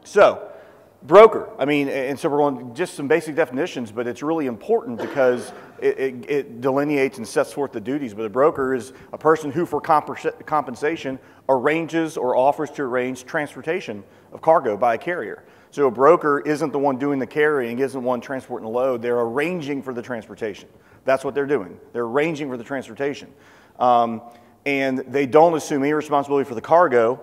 So, broker, I mean, and so we're going just some basic definitions, but it's really important because it delineates and sets forth the duties. But a broker is a person who, for compensation, arranges or offers to arrange transportation of cargo by a carrier. So a broker isn't the one doing the carrying, isn't one transporting the load. They're arranging for the transportation. That's what they're doing. They're arranging for the transportation. And they don't assume any responsibility for the cargo,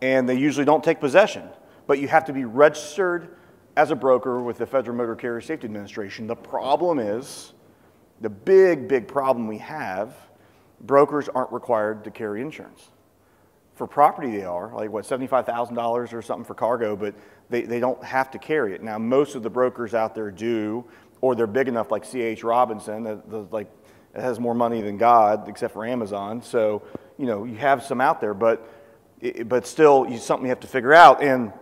and they usually don't take possession. But you have to be registered as a broker with the Federal Motor Carrier Safety Administration. The problem is, the big problem we have, brokers aren't required to carry insurance. For property they are, like what, $75,000 or something for cargo, but they don't have to carry it. Now most of the brokers out there do, or they're big enough like C.H. Robinson, that like, it has more money than God, except for Amazon. So, you know, you have some out there, but still, it's something you have to figure out. And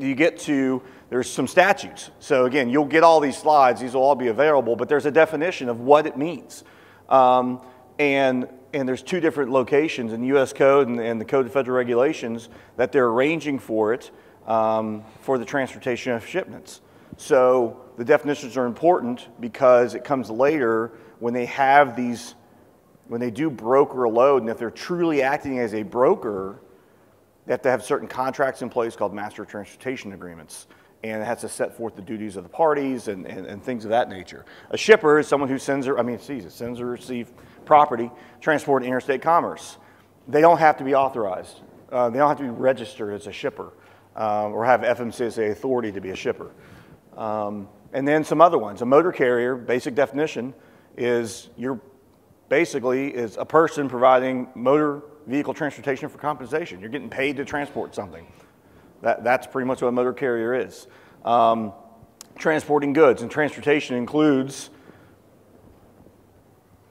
you get to, there's some statutes. So again, you'll get all these slides. These will all be available, but there's a definition of what it means. And there's two different locations in the U.S. Code and the Code of Federal Regulations that they're arranging for it for the transportation of shipments. So the definitions are important because it comes later when they have these, when they do broker a load, and if they're truly acting as a broker, they have to have certain contracts in place called master transportation agreements. And it has to set forth the duties of the parties and things of that nature. A shipper is someone who sends or, sends or receives property, transport interstate commerce. They don't have to be authorized. They don't have to be registered as a shipper or have FMCSA authority to be a shipper. And then some other ones. A motor carrier, basic definition, is basically a person providing motor vehicle transportation for compensation. You're getting paid to transport something. That's pretty much what a motor carrier is. Transporting goods, and transportation includes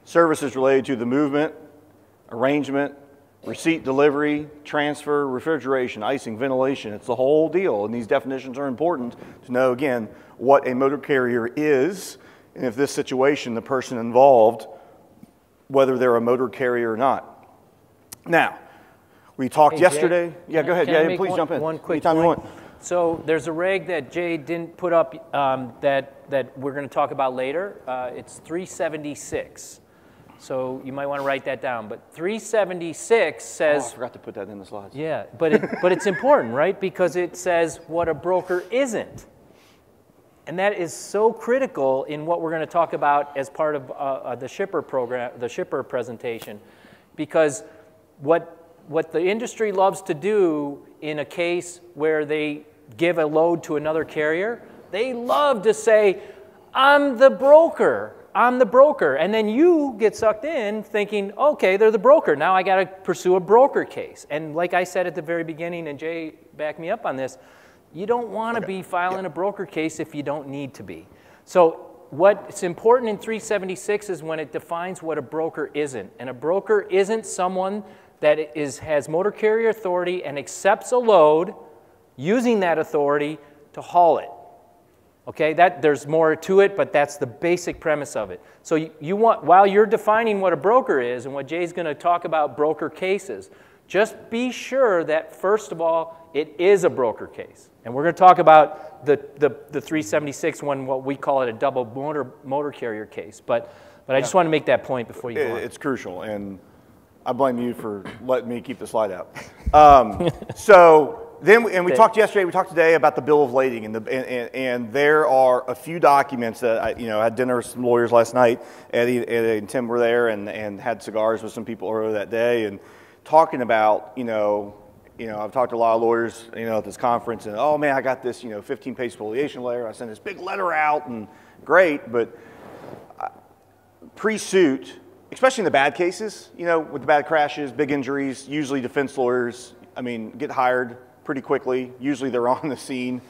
services related to the movement, arrangement, receipt, delivery, transfer, refrigeration, icing, ventilation. It's the whole deal, and these definitions are important to know, again, what a motor carrier is, and if this situation, the person involved, whether they're a motor carrier or not. Now, we talked yesterday. Jay, yeah, go ahead. Yeah, please jump in. One quick Anytime point. You want. So there's a reg that Jay didn't put up that we're going to talk about later. It's 376. So you might want to write that down. But 376 says. Oh, I forgot to put that in the slides. Yeah, but it's important, right? Because it says what a broker isn't. And that is so critical in what we're going to talk about as part of the shipper program, the shipper presentation, because what the industry loves to do in a case where they give a load to another carrier, they love to say, I'm the broker, and then you get sucked in thinking, okay, they're the broker, now I got to pursue a broker case. And like I said at the very beginning, and Jay backed me up on this, you don't want to be filing a broker case if you don't need to be. So what's important in 376 is when it defines what a broker isn't. And a broker isn't someone that has motor carrier authority and accepts a load using that authority to haul it. Okay, there's more to it, but that's the basic premise of it. So you want, while you're defining what a broker is and what Jay's going to talk about broker cases, just be sure that, first of all, it is a broker case. And we're going to talk about the 376 one, what we call it a double motor carrier case. But I just want to make that point before you go on. It's crucial, and I blame you for letting me keep the slide out. We talked yesterday, we talked today about the bill of lading, and there are a few documents that I had dinner with some lawyers last night. Eddie and Tim were there and had cigars with some people earlier that day, and talking about I've talked to a lot of lawyers at this conference, and oh man, I got this 15-page spoliation letter. I sent this big letter out, and great, but pre-suit, especially in the bad cases, with the bad crashes, big injuries, usually defense lawyers, get hired pretty quickly. Usually they're on the scene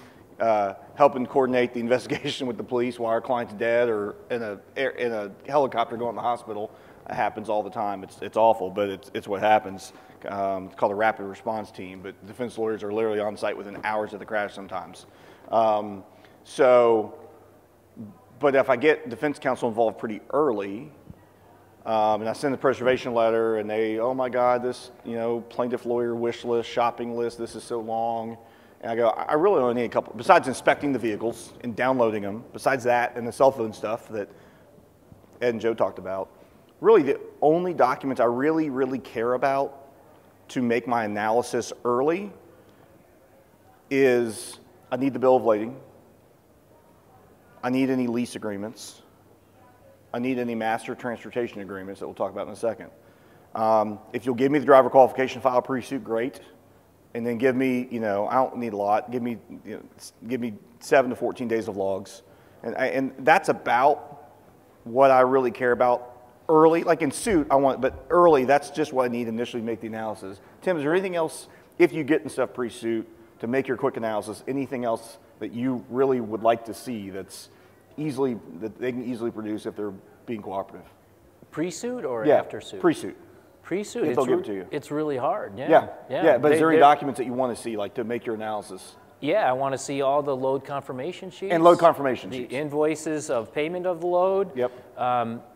helping coordinate the investigation with the police while our client's dead or in a helicopter going to the hospital. It happens all the time. It's awful, but it's what happens. It's called a rapid response team, but defense lawyers are literally on site within hours of the crash sometimes. But if I get defense counsel involved pretty early, and I send the preservation letter, and they, oh my God, this, plaintiff lawyer wish list, shopping list, this is so long. And I go, I really only need a couple, besides inspecting the vehicles and downloading them, besides that and the cell phone stuff that Ed and Joe talked about, really the only documents I really, really care about to make my analysis early is I need the bill of lading, I need any lease agreements, I need any master transportation agreements that we'll talk about in a second. If you'll give me the driver qualification file pre-suit, great. And then give me, I don't need a lot, give me 7 to 14 days of logs. And that's about what I really care about early. Like in suit, but early, that's just what I need initially to make the analysis. Tim, is there anything else, if you get in stuff pre-suit, to make your quick analysis, anything else that you really would like to see that they can easily produce if they're being cooperative? Pre-suit or after suit? Pre-suit. Pre-suit, it's really hard. Yeah. But is there any documents that you want to see, like to make your analysis? Yeah, I want to see all the load confirmation sheets. And load confirmation sheets. The invoices of payment of the load. Yep.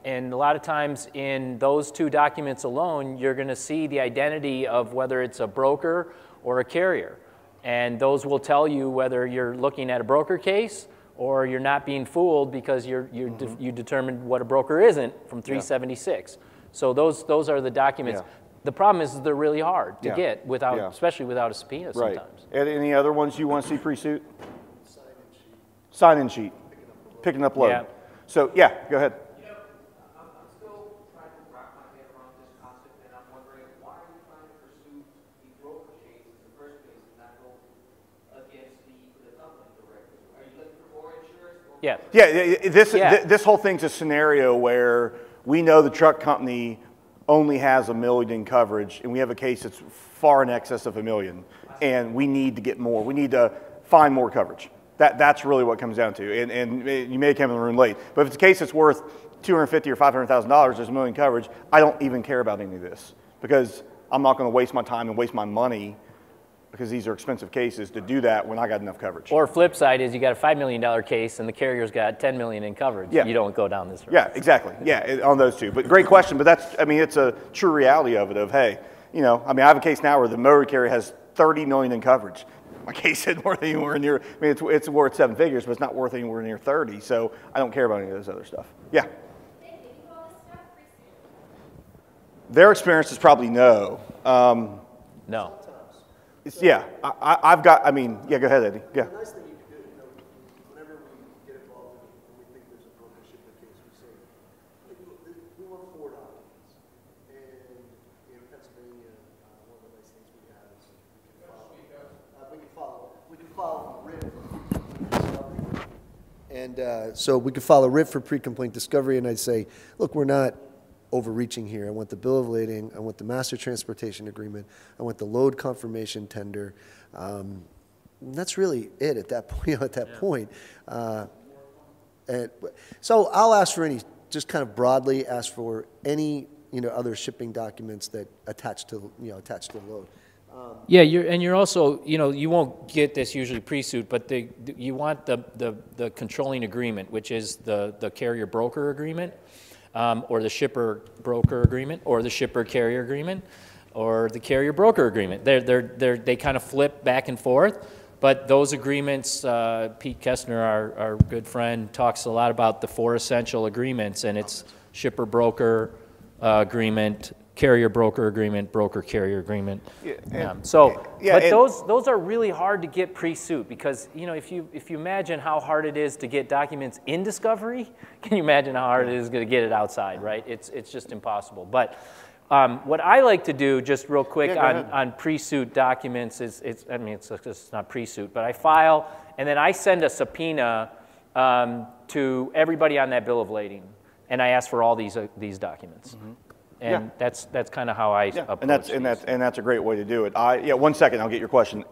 And a lot of times in those two documents alone, you're going to see the identity of whether it's a broker or a carrier. And those will tell you whether you're looking at a broker case or you're not being fooled because you determined what a broker isn't from 376. So those are the documents. Yeah. The problem is they're really hard to get especially without a subpoena sometimes. Right. Any other ones you want to see pre-suit? Sign-in sheet. Picking up load. Yeah. So, go ahead. I'm still trying to wrap my head around this concept, and I'm wondering, why are you trying to pursue the broker case in the first place and not go against the company directly? Are you looking for more insurance? This whole thing's a scenario where we know the truck company only has $1 million in coverage, and we have a case that's far in excess of $1 million, and we need to get more. We need to find more coverage. That's really what it comes down to. And you may have come in the room late, but if it's a case that's worth $250,000 or $500,000, there's $1 million coverage, I don't even care about any of this because I'm not going to waste my time and waste my money because these are expensive cases to do that when I got enough coverage. Or flip side is you got a $5 million case and the carrier's got $10 million in coverage. Yeah. You don't go down this road. Yeah, exactly. Yeah, on those two. But great question. But it's a true reality of it. Of hey, I have a case now where the motor carrier has $30 million in coverage. My case isn't worth anywhere near. It's worth 7 figures, but it's not worth anywhere near 30. So I don't care about any of those other stuff. Yeah. Their experience is probably no. No. I've got, go ahead, Eddie. Yeah. The nice thing you can do, whenever we get involved and we think there's a broker shipper case, we say, we want 4 documents. And in Pennsylvania, one of the nice things we have is we can file a writ for pre-complaint discovery. And so we could file a writ for pre-complaint discovery, and I'd say, look, we're not overreaching here. I want the bill of lading. I want the master transportation agreement. I want the load confirmation tender. And that's really it at that point. And so I'll ask for just kind of broadly ask for any other shipping documents that attach to the load. You're also, you won't get this usually pre-suit, but you want the controlling agreement, which is the carrier broker agreement. Or the shipper broker agreement, or the shipper carrier agreement, or the carrier broker agreement. They kind of flip back and forth, but those agreements, Pete Kestner, our good friend, talks a lot about the 4 essential agreements, and it's shipper broker agreement, carrier broker agreement, broker carrier agreement. Those are really hard to get pre-suit because if you imagine how hard it is to get documents in discovery, can you imagine how hard it is to get it outside, right? It's just impossible. But what I like to do, just real quick on pre-suit documents it's not pre-suit, but I file and then I send a subpoena to everybody on that bill of lading, and I ask for all these documents. Mm-hmm. And that's kind of how I approach and that's a great way to do it. 1 second, I'll get your question.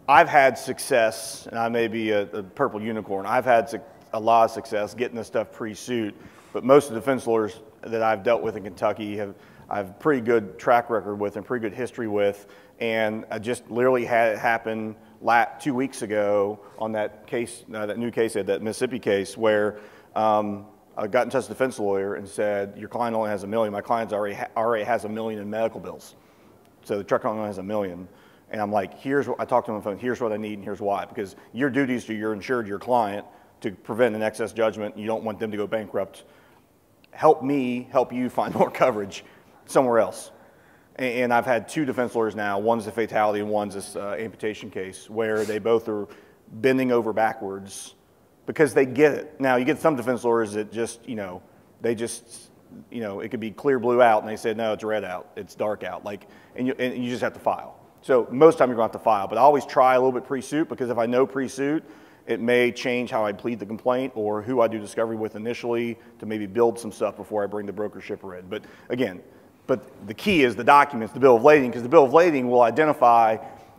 I've had success, and I may be a purple unicorn. I've had a lot of success getting this stuff pre-suit, but most of the defense lawyers that I've dealt with in Kentucky I have pretty good track record with and pretty good history with, and I just literally had it happen 2 weeks ago on that case, that new case, that Mississippi case, where I got in touch with the defense lawyer and said, your client only has $1 million. My client already has $1 million in medical bills. So the truck only has $1 million. And I'm like, here's what, I talked to him on the phone, here's what I need and here's why. Because your duties to your insured, your client, to prevent an excess judgment, you don't want them to go bankrupt. Help me help you find more coverage somewhere else. And I've had 2 defense lawyers now. One's a fatality and one's this amputation case where they both are bending over backwards because they get it. Now, you get some defense lawyers that just, they just, it could be clear blue out and they said, no, it's red out, it's dark out. And you just have to file. So most of the time you're going to have to file. But I always try a little bit pre-suit because if I know pre-suit, it may change how I plead the complaint or who I do discovery with initially to maybe build some stuff before I bring the broker shipper in. But again, the key is the documents, the bill of lading, because the bill of lading will identify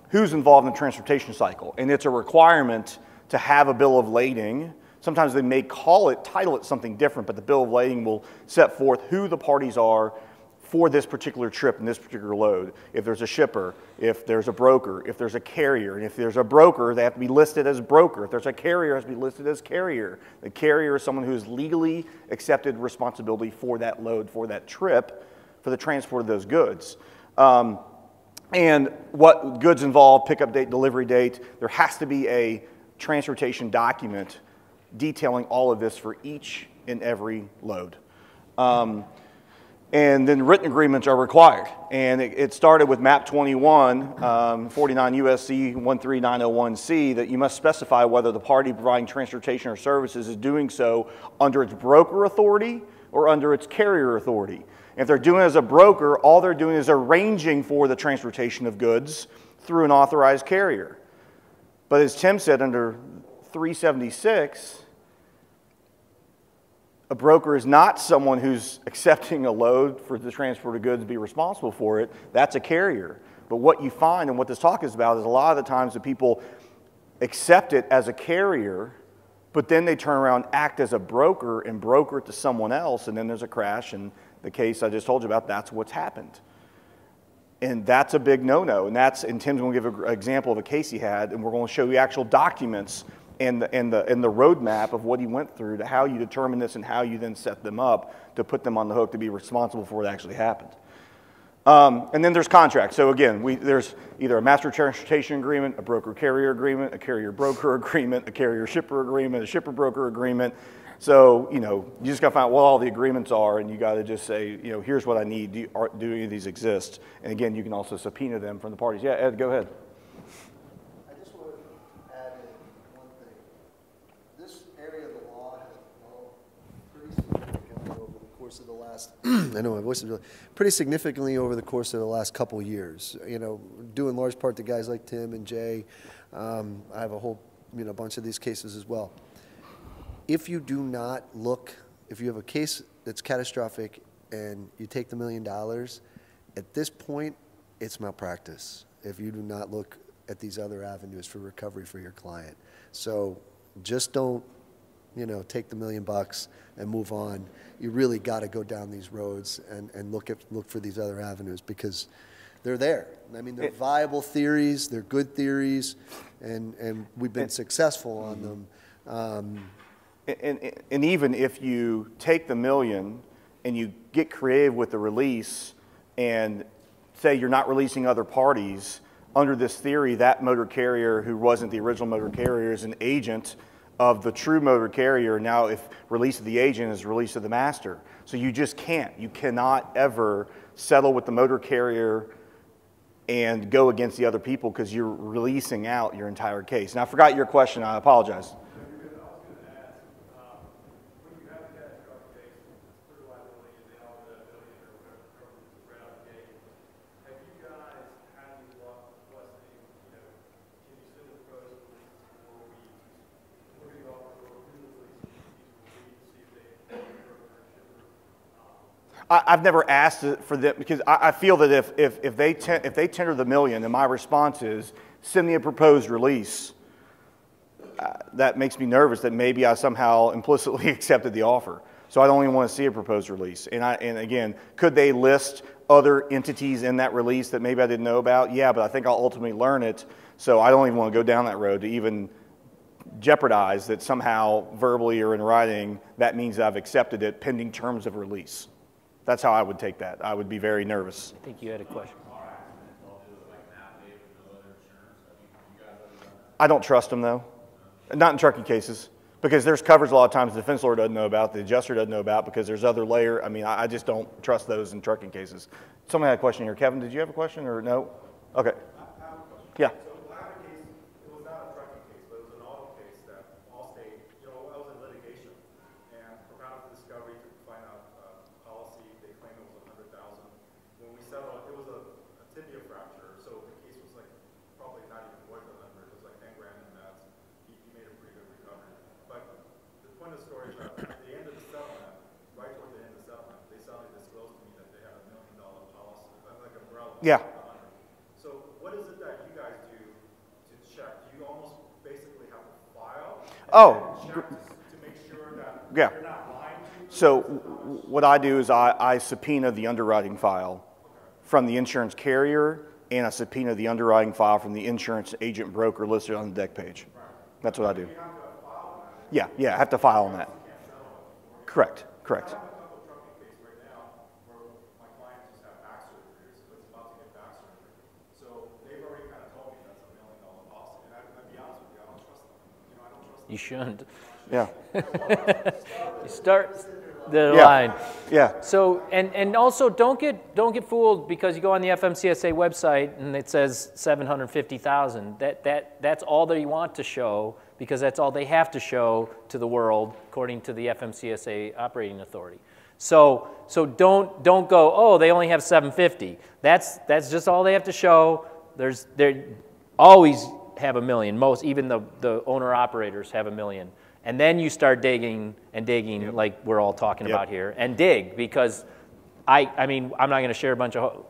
who's involved in the transportation cycle. And it's a requirement to have a bill of lading. Sometimes they may title it something different, but the bill of lading will set forth who the parties are for this particular trip and this particular load. If there's a shipper, if there's a broker, if there's a carrier, and if there's a broker, they have to be listed as broker. If there's a carrier, it has to be listed as carrier. The carrier is someone who has legally accepted responsibility for that load, for that trip, for the transport of those goods. And what goods involve, pickup date, delivery date, there has to be a transportation document detailing all of this for each and every load. And then written agreements are required. And it started with MAP 21, 49 U.S.C. 13901C, that you must specify whether the party providing transportation or services is doing so under its broker authority or under its carrier authority. If they're doing it as a broker, all they're doing is arranging for the transportation of goods through an authorized carrier. But as Tim said, under 376, a broker is not someone who's accepting a load for the transport of goods to be responsible for it. That's a carrier. But what you find and what this talk is about is a lot of the times that people accept it as a carrier, but then they turn around, act as a broker, and broker it to someone else, and then there's a crash. And the case I just told you about, that's what's happened. And that's a big no-no. And Tim's going to give an example of a case he had, and we're going to show you actual documents and the roadmap of what he went through to how you determine this and how you then set them up to put them on the hook to be responsible for what actually happened. And then there's contracts. So again, there's either a master transportation agreement, a broker-carrier agreement, a carrier-broker agreement, a carrier-shipper agreement, a shipper-broker agreement. So, you just got to find out what all the agreements are, and you got to just say, here's what I need. Do any of these exist? And again, you can also subpoena them from the parties. Yeah, Ed, go ahead. I just want to add in one thing. This area of the law has developed pretty significantly over the course of the last, I know my voice is really, pretty significantly over the course of the last couple of years. Due in large part to guys like Tim and Jay. I have a whole, bunch of these cases as well. If you do not look, if you have a case that's catastrophic and you take the $1 million, at this point, it's malpractice if you do not look at these other avenues for recovery for your client. So just don't, take the $1 million and move on. You really got to go down these roads and look for these other avenues because they're there. I mean, they're viable theories, they're good theories, and we've been successful on them. And even if you take the $1 million and you get creative with the release and say you're not releasing other parties, under this theory, that motor carrier who wasn't the original motor carrier is an agent of the true motor carrier. Now, if release of the agent is release of the master. So you just can't. You cannot ever settle with the motor carrier and go against the other people because you're releasing out your entire case. Now, I forgot your question. I apologize. I've never asked for them because I feel that if they tender the $1 million, and my response is send me a proposed release, that makes me nervous that maybe I somehow implicitly accepted the offer. So I don't even want to see a proposed release. And again, could they list other entities in that release that maybe I didn't know about? Yeah, but I think I'll ultimately learn it. So I don't even want to go down that road to even jeopardize that somehow verbally or in writing that means that I've accepted it pending terms of release. That's how I would take that. I would be very nervous. I think you had a question. I don't trust them though, not in trucking cases, because there's coverage a lot of times the defense lawyer doesn't know about, the adjuster doesn't know about, because there's other layer. I mean, I just don't trust those in trucking cases. Someone had a question here. Kevin, did you have a question or no? Okay. I have a question. Yeah. So I had a case, it was not a trucking case, but it was an auto case that Allstate, I was in litigation, and for kind of discovery to find out policy, they claimed it was $100,000. When we settled, it was a tibia fracture, so the case was like probably not even worth 100. It was like 10 grand in that. He made a pretty good recovery. But the point of the story is that at the end of the settlement, right toward the end of the settlement, they suddenly disclosed to me that they had $1 million policy, like umbrella. Yeah. So what is it that you guys do to check? Do you almost basically have to file and check to make sure that Yeah. you're not lying to you? So what I do is I subpoena the underwriting file from the insurance carrier, and I subpoena the underwriting file from the insurance agent broker listed on the deck page. That's what I do. Yeah, I have to file on that. Correct. I have a couple of trucking cases right now where my clients just have back surgery, so it's about to get back surgery. So they've already kind of told me that's $1 million policy, and I'll be honest with you, I don't trust them. I don't trust them. You shouldn't. Yeah. You start the Yeah. line. Yeah. So, and also don't get fooled because you go on the FMCSA website and it says 750,000. That's all they want to show because that's all they have to show to the world according to the FMCSA operating authority. So don't go, oh, they only have 750. That's just all they have to show. They always have $1 million. Most, even the owner operators have $1 million. And then you start digging and digging, Yep. like we're all talking Yep. about here, and dig because I mean I'm not going to share a bunch of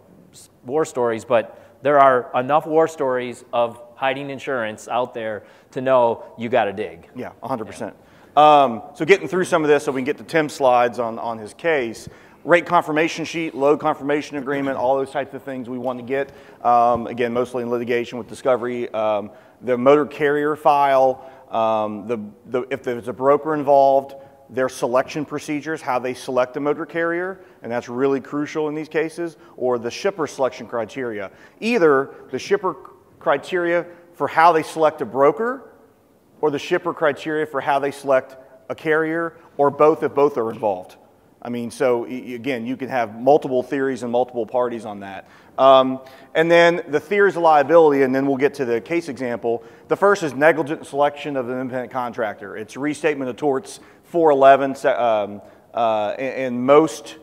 war stories, but there are enough war stories of hiding insurance out there to know you got to dig. Yeah, 100%. So getting through some of this so we can get to Tim's slides on his case, rate confirmation sheet, load confirmation agreement, all those types of things we want to get. Again, mostly in litigation with discovery. The motor carrier file, if there's a broker involved, their selection procedures, how they select a motor carrier, and that's really crucial in these cases, or the shipper selection criteria. Either the shipper criteria for how they select a broker, or the shipper criteria for how they select a carrier, or both if both are involved. I mean, so again, you can have multiple theories and multiple parties on that. And then the theories of liability, and then we'll get to the case example. The first is negligent selection of an independent contractor. It's restatement of torts 411, and most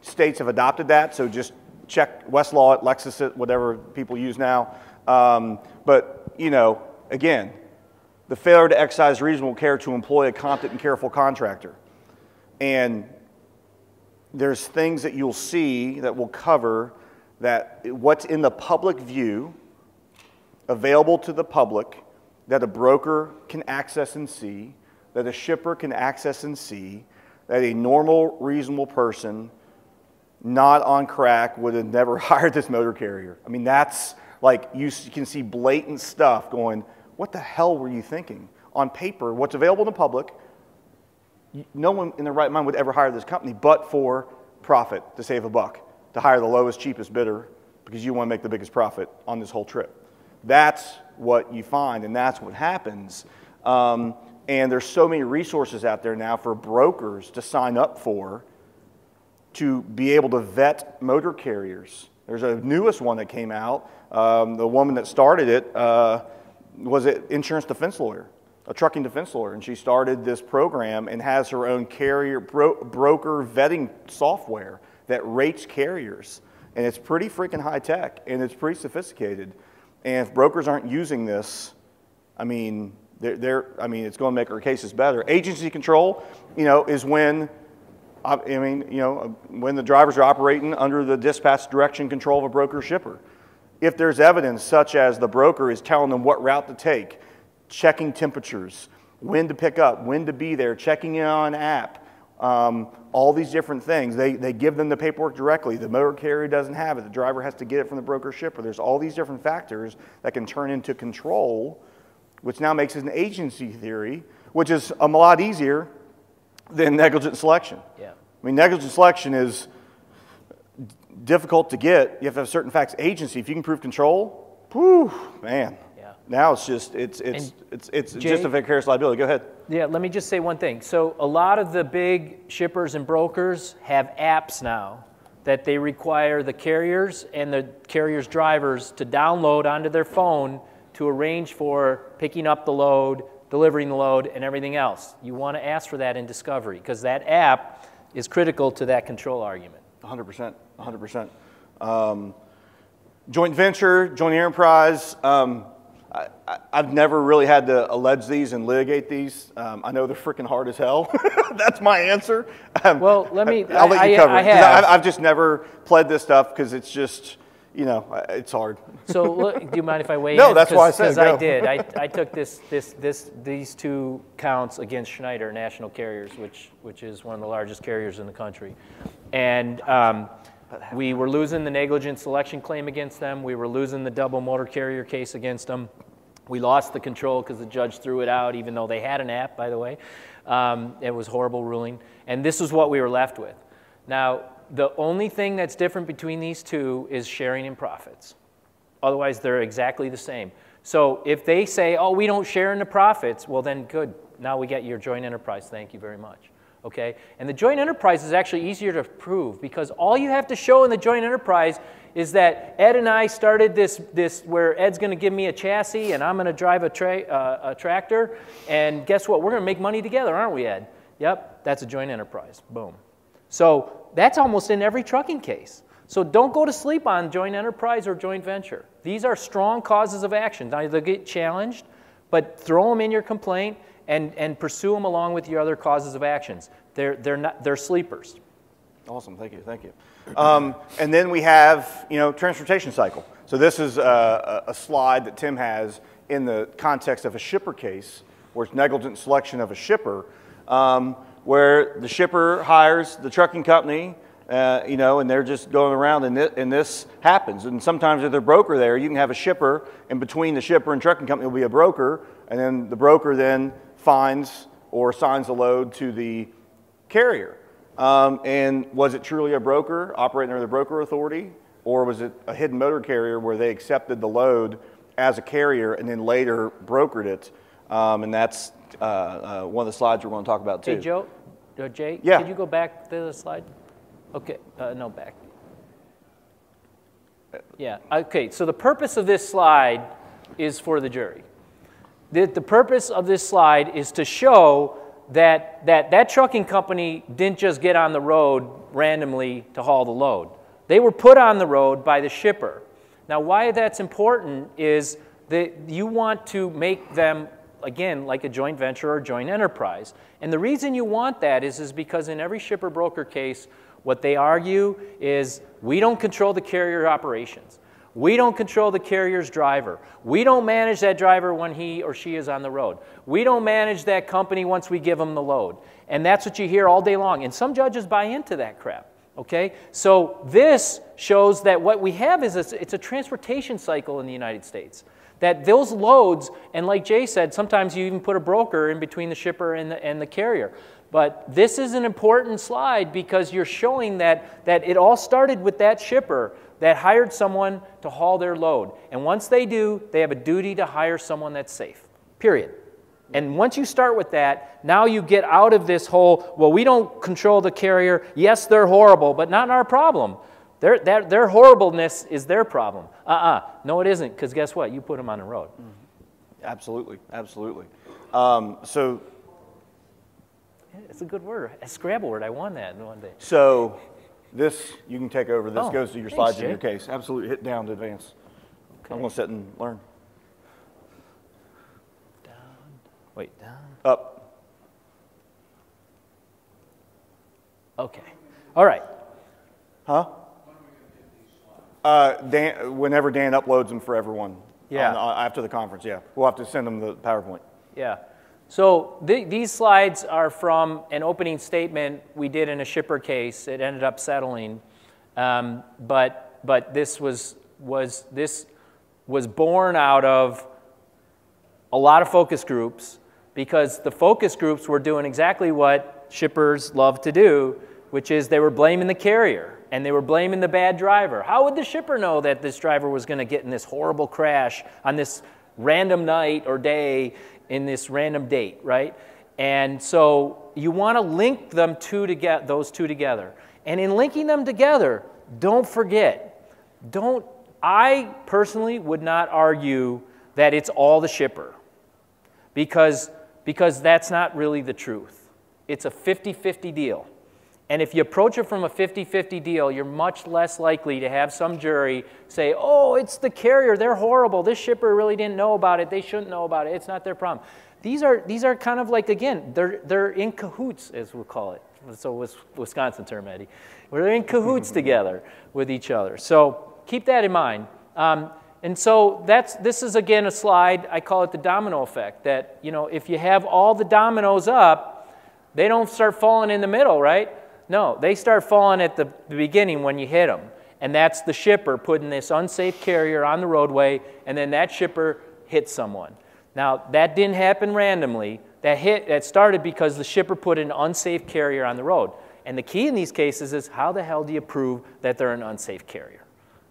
states have adopted that, so just check Westlaw, Lexis, whatever people use now. But, again, the failure to exercise reasonable care to employ a competent and careful contractor. And there's things that you'll see that will cover that what's in the public view, available to the public, that a broker can access and see, that a shipper can access and see, that a normal, reasonable person not on crack would have never hired this motor carrier. I mean, that's like you can see blatant stuff going, what the hell were you thinking? On paper, what's available in the public, no one in their right mind would ever hire this company but for profit, to save a buck, to hire the lowest, cheapest bidder because you want to make the biggest profit on this whole trip. That's what you find, and that's what happens. And there's so many resources out there now for brokers to sign up for to be able to vet motor carriers. There's a newest one that came out. The woman that started it was an insurance defense lawyer, a trucking defense lawyer, and she started this program and has her own carrier broker vetting software that rates carriers. And it's pretty freaking high tech, and it's pretty sophisticated. And if brokers aren't using this, I mean, it's going to make our cases better. Agency control, is when, when the drivers are operating under the dispatch direction control of a broker shipper. If there's evidence such as the broker is telling them what route to take, checking temperatures, when to pick up, when to be there, checking in on an app, all these different things. They give them the paperwork directly. The motor carrier doesn't have it. The driver has to get it from the broker shipper. There's all these different factors that can turn into control which now makes it an agency theory, which is a lot easier than negligent selection. Yeah. I mean, negligent selection is difficult to get. You have to have certain facts. Agency, if you can prove control, whew, man. Yeah. Now it's just it's Jay, just a vicarious liability. Go ahead. Yeah, let me just say one thing. So a lot of the big shippers and brokers have apps now that they require the carriers and the carriers' drivers to download onto their phone to arrange for picking up the load, delivering the load, and everything else. You want to ask for that in discovery because that app is critical to that control argument. 100%, 100%. Joint venture, joint enterprise. I've never really had to allege these and litigate these. I know they're freaking hard as hell. That's my answer. Well, let me. I'll let you cover it. 'Cause have. I've just never pled this stuff because it's just, you know, it's hard. So, look, do you mind if I weigh in? No, that's why I said Because go. I did. I took these two counts against Schneider National Carriers, which is one of the largest carriers in the country, and we were losing the negligent selection claim against them. We were losing the double motor carrier case against them. We lost the control because the judge threw it out, even though they had an app, by the way. It was a horrible ruling, and this is what we were left with. Now, the only thing that's different between these two is sharing in profits. Otherwise, they're exactly the same. So if they say, oh, we don't share in the profits, well, then good. Now we get your joint enterprise. Thank you very much. Okay? And the joint enterprise is actually easier to prove because all you have to show in the joint enterprise is that Ed and I started this where Ed's going to give me a chassis and I'm going to drive a tractor. And guess what? We're going to make money together, aren't we, Ed? Yep, that's a joint enterprise. Boom. So that's almost in every trucking case. So don't go to sleep on joint enterprise or joint venture. These are strong causes of action. Now, they'll get challenged, but throw them in your complaint and pursue them along with your other causes of actions. They're sleepers. Awesome, thank you, thank you. And then we have, you know, transportation cycle. So this is a slide that Tim has in the context of a shipper case, where it's negligent selection of a shipper, where the shipper hires the trucking company, you know, and they're just going around, and this happens. And sometimes if there's a broker there, you can have a shipper, and between the shipper and trucking company will be a broker, and then the broker then finds or assigns the load to the carrier. And was it truly a broker operating under the broker authority, or was it a hidden motor carrier where they accepted the load as a carrier and then later brokered it? And that's one of the slides we're going to talk about too. Hey, Jay, yeah. Could you go back to the slide? Okay, no, back. Yeah, okay, so the purpose of this slide is for the jury. The purpose of this slide is to show that trucking company didn't just get on the road randomly to haul the load. They were put on the road by the shipper. Now, why that's important is that you want to make them, again, like a joint venture or joint enterprise. And the reason you want that is because in every shipper-broker case, what they argue is we don't control the carrier operations. We don't control the carrier's driver. We don't manage that driver when he or she is on the road. We don't manage that company once we give them the load. And that's what you hear all day long. And some judges buy into that crap. Okay? So this shows that what we have is it's a transportation cycle in the United States. That those loads, and like Jay said, sometimes you even put a broker in between the shipper and the carrier. But this is an important slide because you're showing that it all started with that shipper that hired someone to haul their load. And once they do, they have a duty to hire someone that's safe, period. And once you start with that, now you get out of this whole, well, we don't control the carrier. Yes, they're horrible, but not our problem. Their horribleness is their problem. No, it isn't, because guess what? You put them on the road. Absolutely, absolutely. So it's a good word, a Scrabble word. I won that one day. So this, you can take over. This goes to your thanks, slides Jay. in your case. Absolutely, hit down to advance. Okay. I'm going to sit and learn. Down, wait, down. Up. Okay, all right. Huh? Whenever Dan uploads them for everyone. Yeah. After the conference, yeah. We'll have to send them the PowerPoint. Yeah. So these slides are from an opening statement we did in a shipper case. It ended up settling, but this was born out of a lot of focus groups, because the focus groups were doing exactly what shippers love to do, which is they were blaming the carrier and they were blaming the bad driver. How would the shipper know that this driver was going to get in this horrible crash on this random night or day in this random date, right? And so you want to link them those two together. And in linking them together, don't forget, I personally would not argue that it's all the shipper, because that's not really the truth. It's a 50-50 deal. And if you approach it from a 50-50 deal, you're much less likely to have some jury say, oh, it's the carrier, they're horrible, this shipper really didn't know about it, they shouldn't know about it, it's not their problem. These are kind of like, again, they're in cahoots, as we'll call it. So it's Wisconsin term, Eddie. We're in cahoots together with each other. So keep that in mind. And so this is, again, a slide, I call it the domino effect, that, you know, if you have all the dominoes up, they don't start falling in the middle, right? No, they start falling at the beginning when you hit them. And that's the shipper putting this unsafe carrier on the roadway, and then that shipper hits someone. Now, that didn't happen randomly. That started because the shipper put an unsafe carrier on the road. And the key in these cases is, how the hell do you prove that they're an unsafe carrier?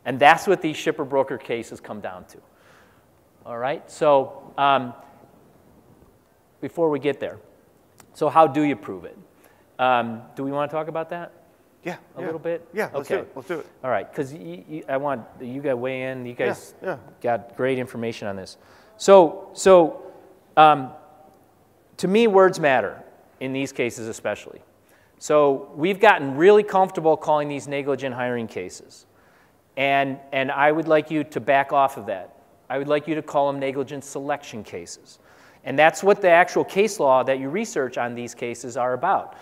And that's what these shipper-broker cases come down to. All right? So before we get there, so how do you prove it? Do we want to talk about that? Yeah. A little bit? Yeah, let's do it. Let's do it. All right, because I want you guys weigh in. You guys got great information on this. So to me, words matter in these cases especially. So we've gotten really comfortable calling these negligent hiring cases. And I would like you to back off of that. I would like you to call them negligent selection cases. And that's what the actual case law that you research on these cases are about.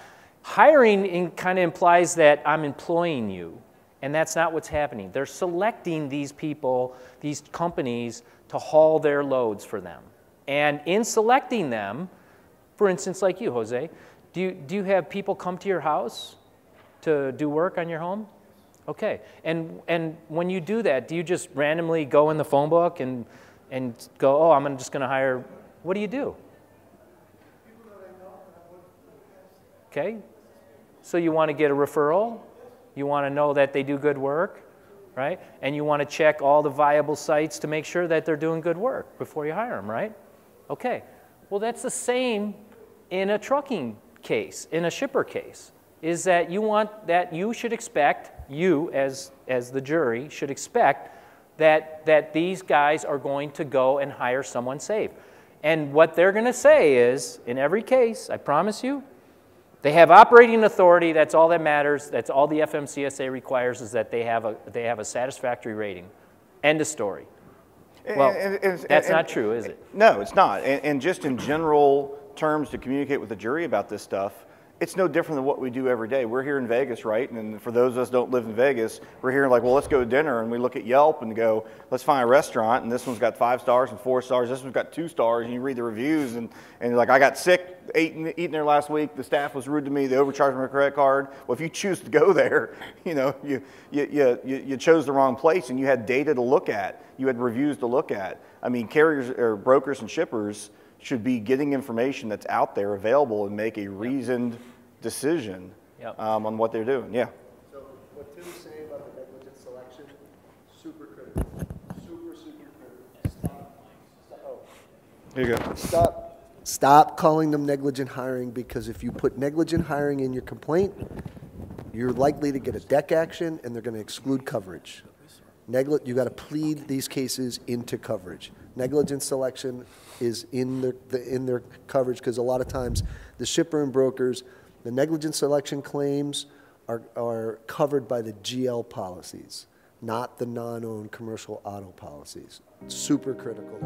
Hiring kind of implies that I'm employing you, and that's not what's happening. They're selecting these people, these companies, to haul their loads for them. And in selecting them, for instance, like you, Jose, do you have people come to your house to do work on your home? Okay. And when you do that, do you just randomly go in the phone book and go, oh, I'm just going to hire, what do you do? Okay. So you want to get a referral. You want to know that they do good work, right? And you want to check all the viable sites to make sure that they're doing good work before you hire them, right? Okay. Well, that's the same in a trucking case, in a shipper case, is that you should expect, you as the jury should expect that these guys are going to go and hire someone safe. And what they're going to say is, in every case, I promise you, they have operating authority. That's all that matters. That's all the FMCSA requires, is that they have a satisfactory rating. End of story. Well, that's not true, is it? No, it's not. And just in general terms, to communicate with the jury about this stuff, it's no different than what we do every day. We're here in Vegas, right? And for those of us who don't live in Vegas, we're here like, well, let's go to dinner. And we look at Yelp and go, let's find a restaurant. And this one's got 5 stars and 4 stars. This one's got 2 stars. And you read the reviews. And you're like, I got sick eating there last week. The staff was rude to me. They overcharged my credit card. Well, if you choose to go there, you know, you chose the wrong place. And you had data to look at. You had reviews to look at. I mean, carriers or brokers and shippers should be getting information that's out there available and make a reasoned decision on what they're doing. Yeah. So what Tim is saying about the negligent selection, super critical. Super critical. Here you go. Stop calling them negligent hiring, because if you put negligent hiring in your complaint, you're likely to get a deck action and they're going to exclude coverage. You got to plead these cases into coverage. Negligent selection is in their coverage, because a lot of times the shipper and brokers, the negligent selection claims are covered by the GL policies, not the non-owned commercial auto policies. Super critical.